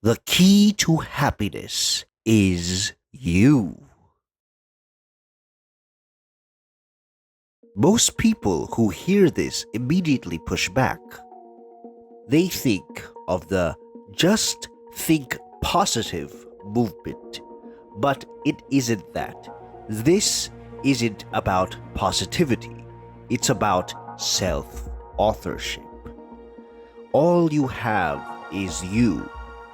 The key to happiness is you. Most people who hear this immediately push back. They think of the just think positive movement, but it isn't that. This isn't about positivity, it's about self authorship. All you have is you.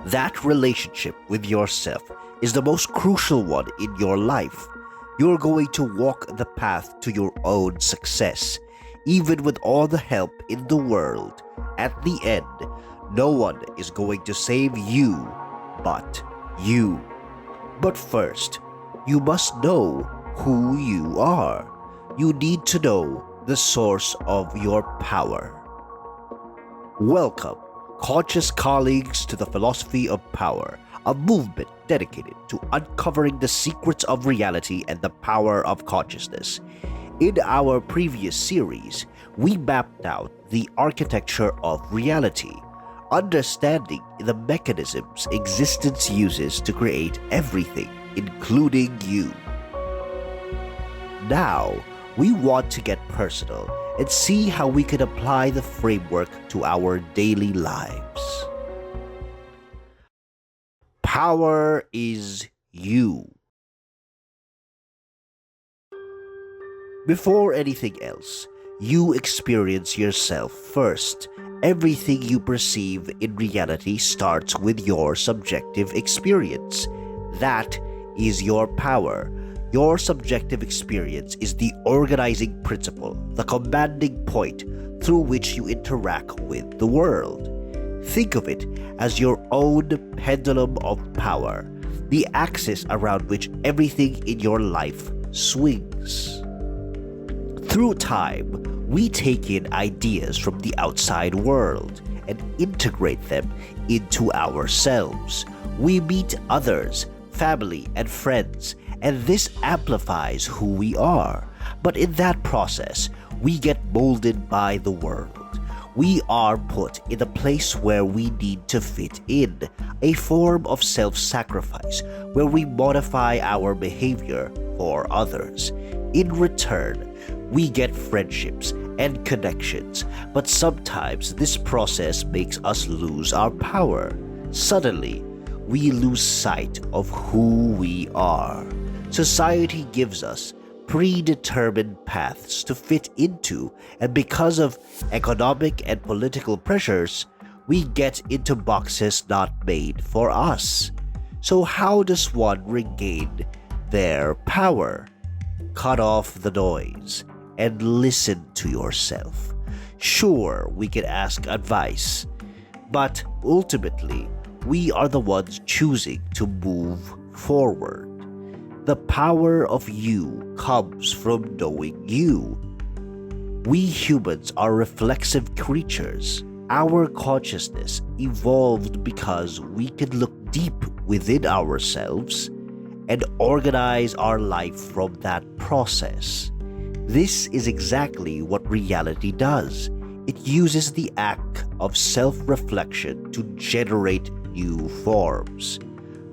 That relationship with yourself is the most crucial one in your life. You're going to walk the path to your own success, even with all the help in the world. At the end, no one is going to save you but you. But first, you must know who you are. You need to know the source of your power. Welcome, conscious colleagues, to the Philosophy of Power, a movement dedicated to uncovering the secrets of reality and the power of consciousness. In our previous series, we mapped out the architecture of reality, understanding the mechanisms existence uses to create everything, including you. Now, we want to get personal and see how we can apply the framework to our daily lives. Power is you. Before anything else, you experience yourself first. Everything you perceive in reality starts with your subjective experience. That is your power. Your subjective experience is the organizing principle, the commanding point through which you interact with the world. Think of it as your own pendulum of power, the axis around which everything in your life swings. Through time, we take in ideas from the outside world and integrate them into ourselves. We meet others, family, and friends, and this amplifies who we are. But in that process, we get molded by the world. We are put in a place where we need to fit in, a form of self-sacrifice where we modify our behavior for others. In return, we get friendships and connections, but sometimes this process makes us lose our power. Suddenly, we lose sight of who we are. Society gives us predetermined paths to fit into, and because of economic and political pressures, we get into boxes not made for us. So how does one regain their power? Cut off the noise and listen to yourself. Sure, we can ask advice, but ultimately, we are the ones choosing to move forward. The power of you comes from knowing you. We humans are reflexive creatures. Our consciousness evolved because we can look deep within ourselves and organize our life from that process. This is exactly what reality does. It uses the act of self-reflection to generate new forms.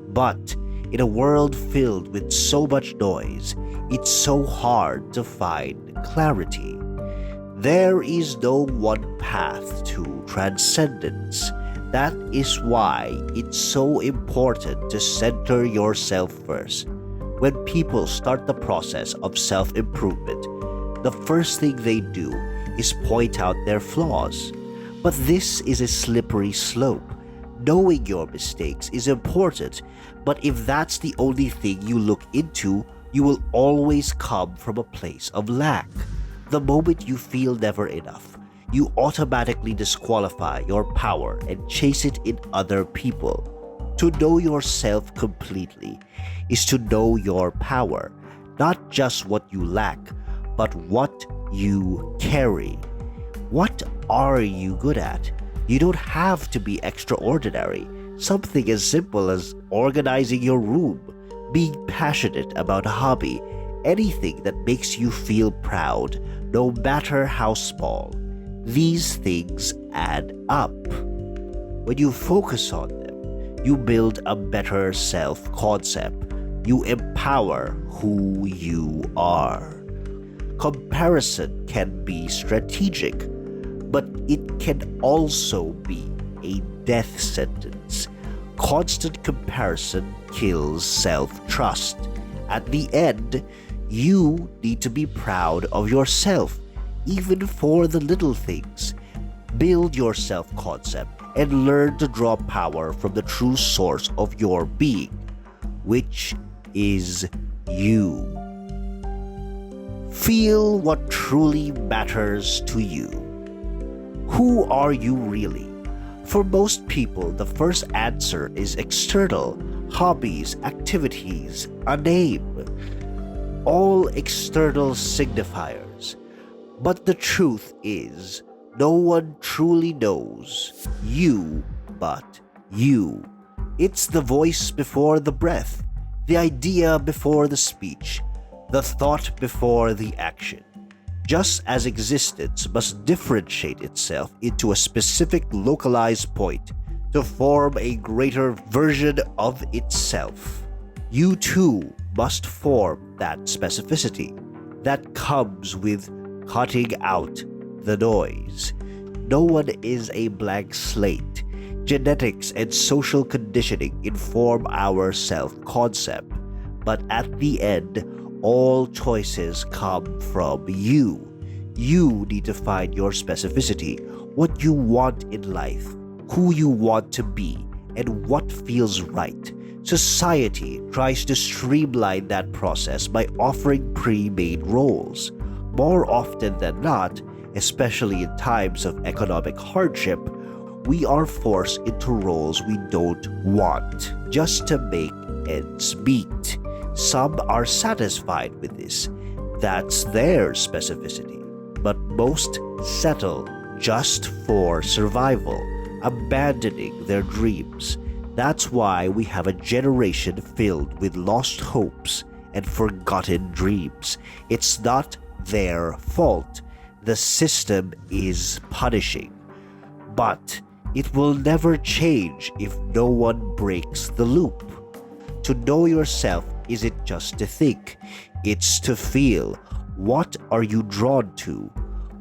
But in a world filled with so much noise, it's so hard to find clarity. There is no one path to transcendence. That is why it's so important to center yourself first. When people start the process of self-improvement, the first thing they do is point out their flaws. But this is a slippery slope. Knowing your mistakes is important, but if that's the only thing you look into, you will always come from a place of lack. The moment you feel never enough, you automatically disqualify your power and chase it in other people. To know yourself completely is to know your power, not just what you lack, but what you carry. What are you good at? You don't have to be extraordinary. Something as simple as organizing your room, being passionate about a hobby, anything that makes you feel proud, no matter how small. These things add up. When you focus on them, You build a better self-concept. You empower who you are. Comparison can be strategic, but it can also be a death sentence. Constant comparison kills self-trust. At the end, you need to be proud of yourself, even for the little things. Build your self-concept and learn to draw power from the true source of your being, which is you. Feel what truly matters to you. Who are you really? For most people, the first answer is external: hobbies, activities, a name. All external signifiers. But the truth is, no one truly knows you but you. It's the voice before the breath, the idea before the speech, the thought before the action. Just as existence must differentiate itself into a specific localized point to form a greater version of itself, you too must form that specificity that comes with cutting out the noise. No one is a blank slate. Genetics and social conditioning inform our self-concept, but at the end, all choices come from you. You need to find your specificity, what you want in life, who you want to be, and what feels right. Society tries to streamline that process by offering pre-made roles. More often than not, especially in times of economic hardship, we are forced into roles we don't want just to make ends meet. Some are satisfied with this. That's their specificity. But most settle just for survival, abandoning their dreams. That's why we have a generation filled with lost hopes and forgotten dreams. It's not their fault. The system is punishing. But it will never change if no one breaks the loop. To know yourself isn't just to think, it's to feel. What are you drawn to?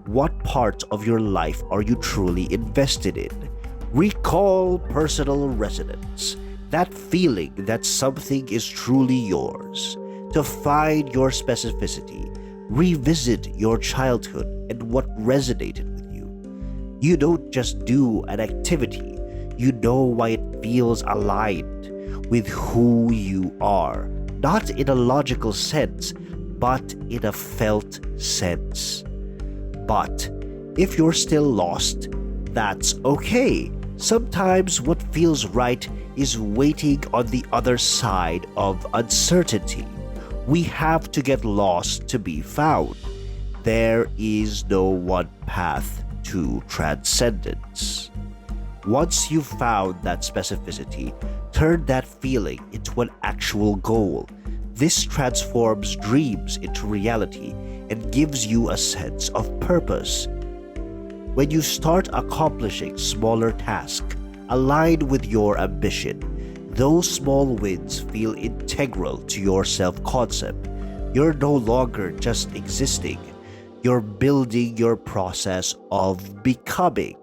What parts of your life are you truly invested in? Recall personal resonance, that feeling that something is truly yours. To find your specificity, revisit your childhood and what resonated with you. You don't just do an activity, you know why it feels aligned with who you are, not in a logical sense, but in a felt sense. But if you're still lost, that's okay. Sometimes what feels right is waiting on the other side of uncertainty. We have to get lost to be found. There is no one path to transcendence. Once you've found that specificity, turn that feeling into an actual goal. This transforms dreams into reality and gives you a sense of purpose. When you start accomplishing smaller tasks aligned with your ambition, those small wins feel integral to your self-concept. You're no longer just existing, you're building your process of becoming.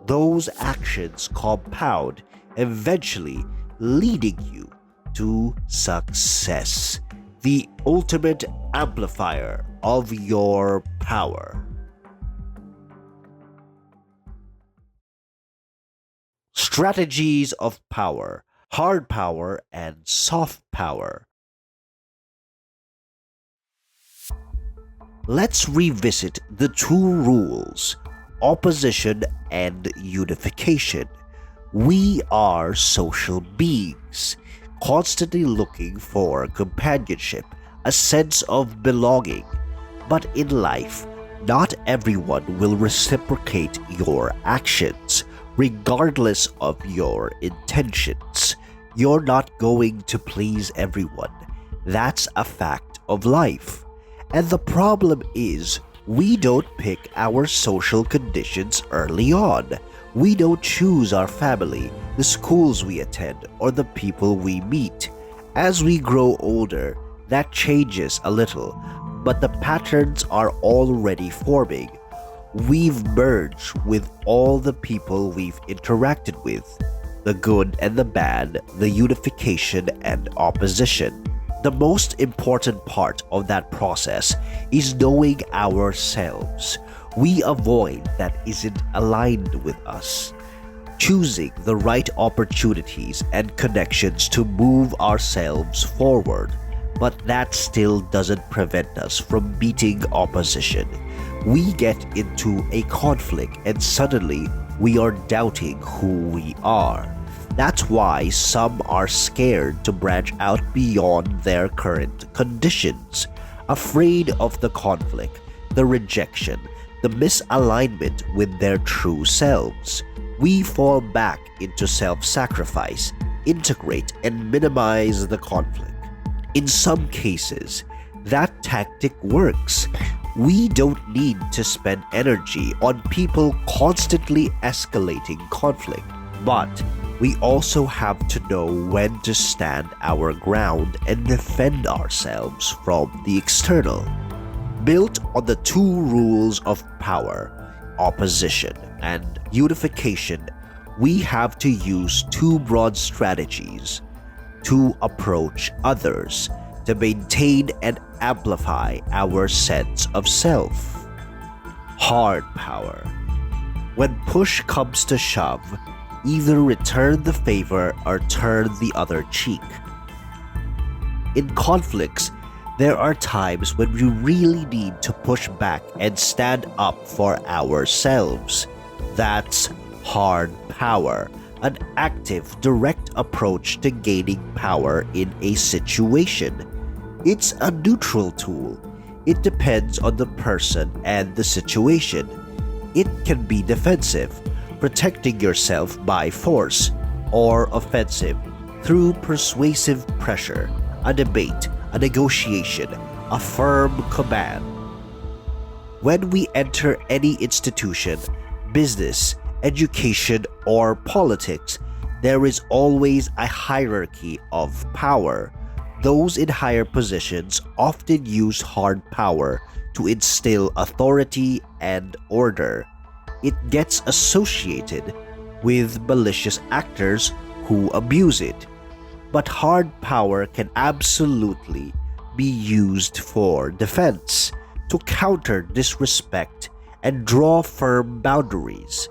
Those actions compound, eventually leading you to success, the ultimate amplifier of your power. Strategies of power: hard power and soft power. Let's revisit the two rules: opposition and unification. We are social beings, constantly looking for companionship, a sense of belonging. But in life, not everyone will reciprocate your actions, regardless of your intentions. You're not going to please everyone. That's a fact of life. And the problem is, we don't pick our social conditions early on. We don't choose our family, the schools we attend, or the people we meet. As we grow older, that changes a little, but the patterns are already forming. We've merged with all the people we've interacted with, the good and the bad, the unification and opposition. The most important part of that process is knowing ourselves. We avoid that isn't aligned with us, choosing the right opportunities and connections to move ourselves forward. But that still doesn't prevent us from meeting opposition. We get into a conflict and suddenly we are doubting who we are. That's why some are scared to branch out beyond their current conditions, afraid of the conflict, the rejection, the misalignment with their true selves. We fall back into self-sacrifice, integrate, and minimize the conflict. In some cases, that tactic works. We don't need to spend energy on people constantly escalating conflict, but we also have to know when to stand our ground and defend ourselves from the external. Built on the two rules of power, opposition, and unification, we have to use two broad strategies to approach others, to maintain and amplify our sense of self. Hard power. When push comes to shove, either return the favor or turn the other cheek. In conflicts, there are times when we really need to push back and stand up for ourselves. That's hard power, an active, direct approach to gaining power in a situation. It's a neutral tool. It depends on the person and the situation. It can be defensive, protecting yourself by force, or offensive, through persuasive pressure, a debate, a negotiation, a firm command. When we enter any institution, business, education, or politics, there is always a hierarchy of power. Those in higher positions often use hard power to instill authority and order. It gets associated with malicious actors who abuse it. But hard power can absolutely be used for defense, to counter disrespect and draw firm boundaries.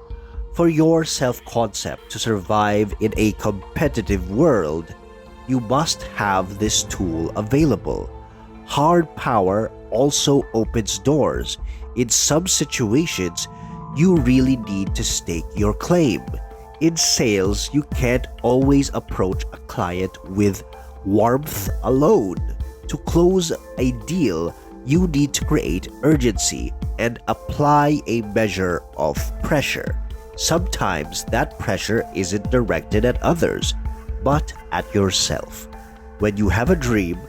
For your self-concept to survive in a competitive world, you must have this tool available. Hard power also opens doors. In some situations, you really need to stake your claim. In sales, you can't always approach a client with warmth alone. To close a deal, you need to create urgency and apply a measure of pressure. Sometimes that pressure isn't directed at others, but at yourself. When you have a dream,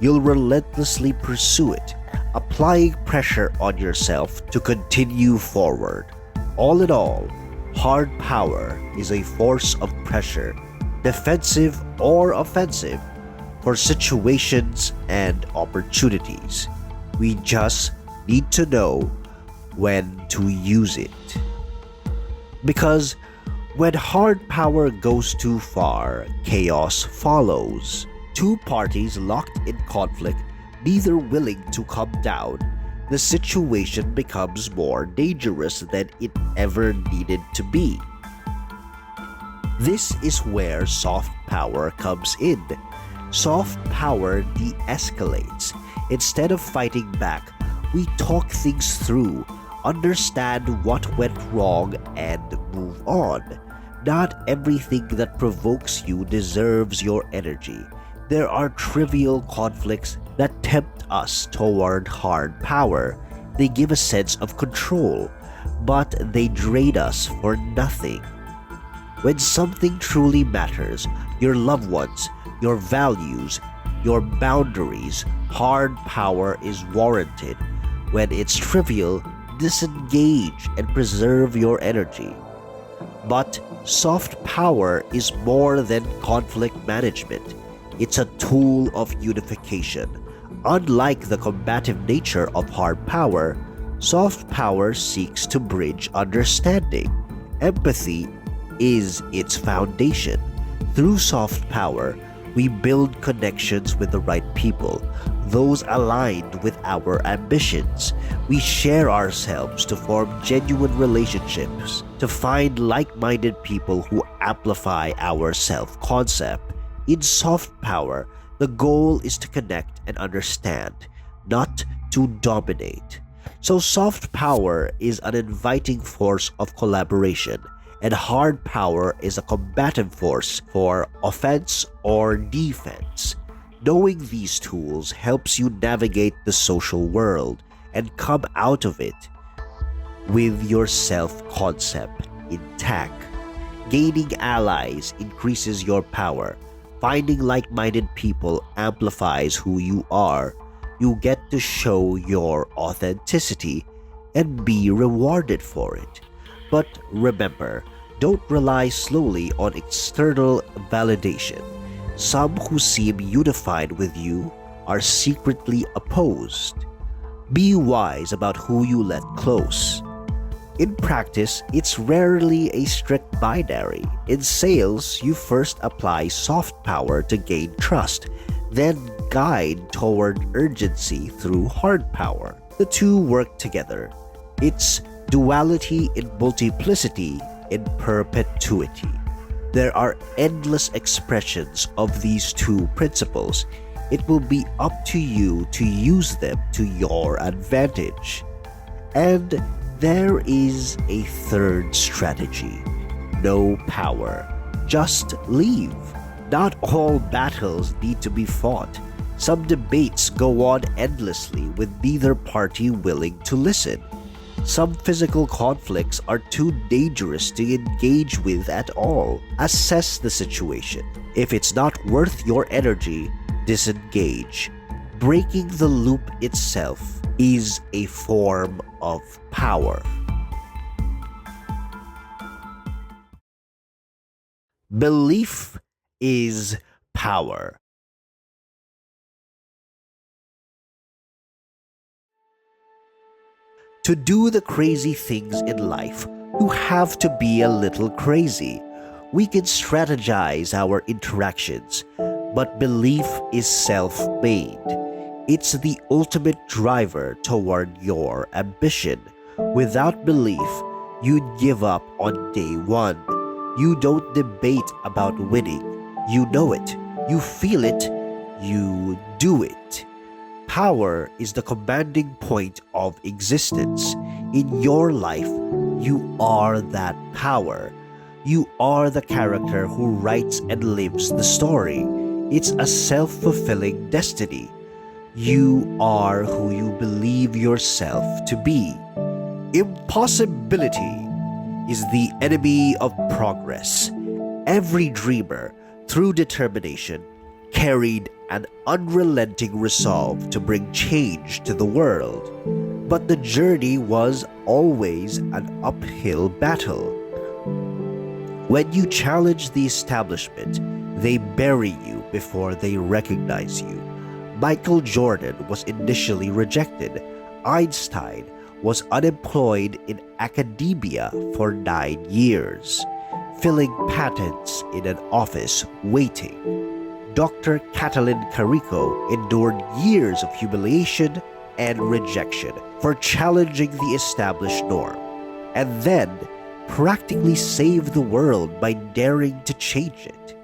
you'll relentlessly pursue it, applying pressure on yourself to continue forward. All in all, hard power is a force of pressure, defensive or offensive, for situations and opportunities. We just need to know when to use it. Because when hard power goes too far, chaos follows. Two parties locked in conflict, neither willing to come down, the situation becomes more dangerous than it ever needed to be. This is where soft power comes in. Soft power de-escalates. Instead of fighting back, we talk things through, understand what went wrong, and move on. Not everything that provokes you deserves your energy. There are trivial conflicts that tempt us toward hard power. They give a sense of control, but they drain us for nothing. When something truly matters, your loved ones, your values, your boundaries, hard power is warranted. When it's trivial, disengage and preserve your energy. But soft power is more than conflict management. It's a tool of unification. Unlike the combative nature of hard power, soft power seeks to bridge understanding. Empathy is its foundation. Through soft power, we build connections with the right people, those aligned with our ambitions. We share ourselves to form genuine relationships, to find like-minded people who amplify our self-concept. In soft power, the goal is to connect and understand, not to dominate. So soft power is an inviting force of collaboration, and hard power is a combative force for offense or defense. Knowing these tools helps you navigate the social world and come out of it with your self-concept intact. Gaining allies increases your power. Finding like-minded people amplifies who you are. You get to show your authenticity and be rewarded for it. But remember, don't rely solely on external validation. Some who seem unified with you are secretly opposed. Be wise about who you let close. In practice, it's rarely a strict binary. In sales, you first apply soft power to gain trust, then guide toward urgency through hard power. The two work together. It's duality in multiplicity in perpetuity. There are endless expressions of these two principles. It will be up to you to use them to your advantage. And there is a third strategy. No power. Just leave. Not all battles need to be fought. Some debates go on endlessly with neither party willing to listen. Some physical conflicts are too dangerous to engage with at all. Assess the situation. If it's not worth your energy, disengage. Breaking the loop itself is a form of power. Belief is power. To do the crazy things in life, you have to be a little crazy. We can strategize our interactions, but belief is self-made. It's the ultimate driver toward your ambition. Without belief, you'd give up on day one. You don't debate about winning. You know it. You feel it. You do it. Power is the commanding point of existence. In your life, you are that power. You are the character who writes and lives the story. It's a self-fulfilling destiny. You are who you believe yourself to be. Impossibility is the enemy of progress. Every dreamer, through determination, carried an unrelenting resolve to bring change to the world. But the journey was always an uphill battle. When you challenge the establishment, they bury you before they recognize you. Michael Jordan was initially rejected. Einstein was unemployed in academia for 9 years, filling patents in an office waiting. Dr. Catalin Carrico endured years of humiliation and rejection for challenging the established norm, and then practically saved the world by daring to change it.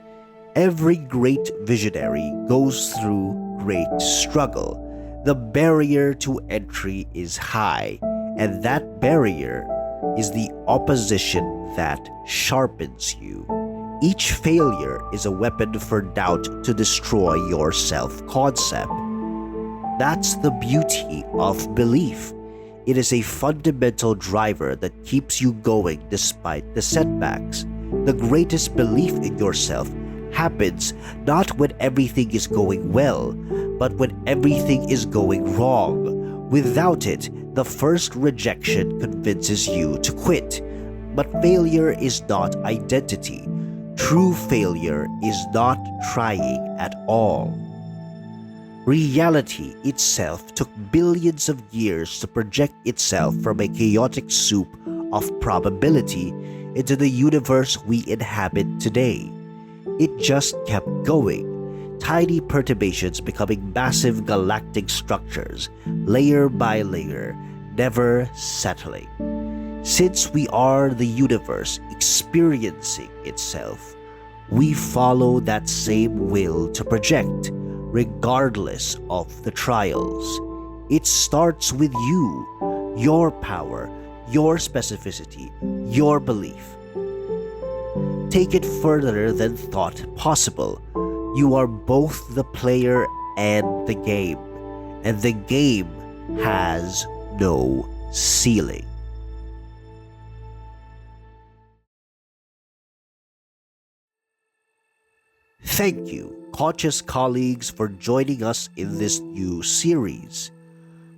Every great visionary goes through great struggle. The barrier to entry is high, and that barrier is the opposition that sharpens you. Each failure is a weapon for doubt to destroy your self-concept. That's the beauty of belief. It is a fundamental driver that keeps you going despite the setbacks. The greatest belief in yourself happens not when everything is going well, but when everything is going wrong. Without it, the first rejection convinces you to quit. But failure is not identity. True failure is not trying at all. Reality itself took billions of years to project itself from a chaotic soup of probability into the universe we inhabit today. It just kept going, tiny perturbations becoming massive galactic structures, layer by layer, never settling. Since we are the universe experiencing itself, we follow that same will to project, regardless of the trials. It starts with you, your power, your specificity, your belief. Take it further than thought possible. You are both the player and the game has no ceiling. Thank you, conscious colleagues, for joining us in this new series,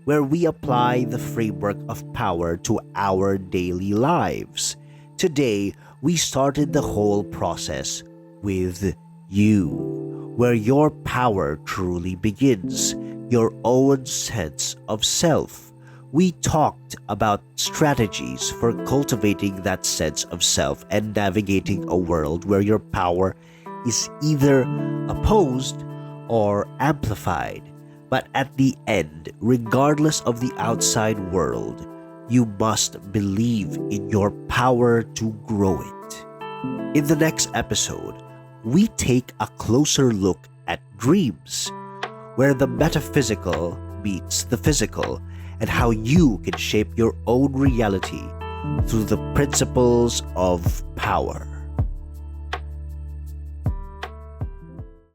where we apply the framework of power to our daily lives. Today, we started the whole process with you, where your power truly begins, your own sense of self. We talked about strategies for cultivating that sense of self and navigating a world where your power is either opposed or amplified. But at the end, regardless of the outside world, you must believe in your power to grow it. In the next episode, we take a closer look at dreams, where the metaphysical meets the physical, and how you can shape your own reality through the principles of power.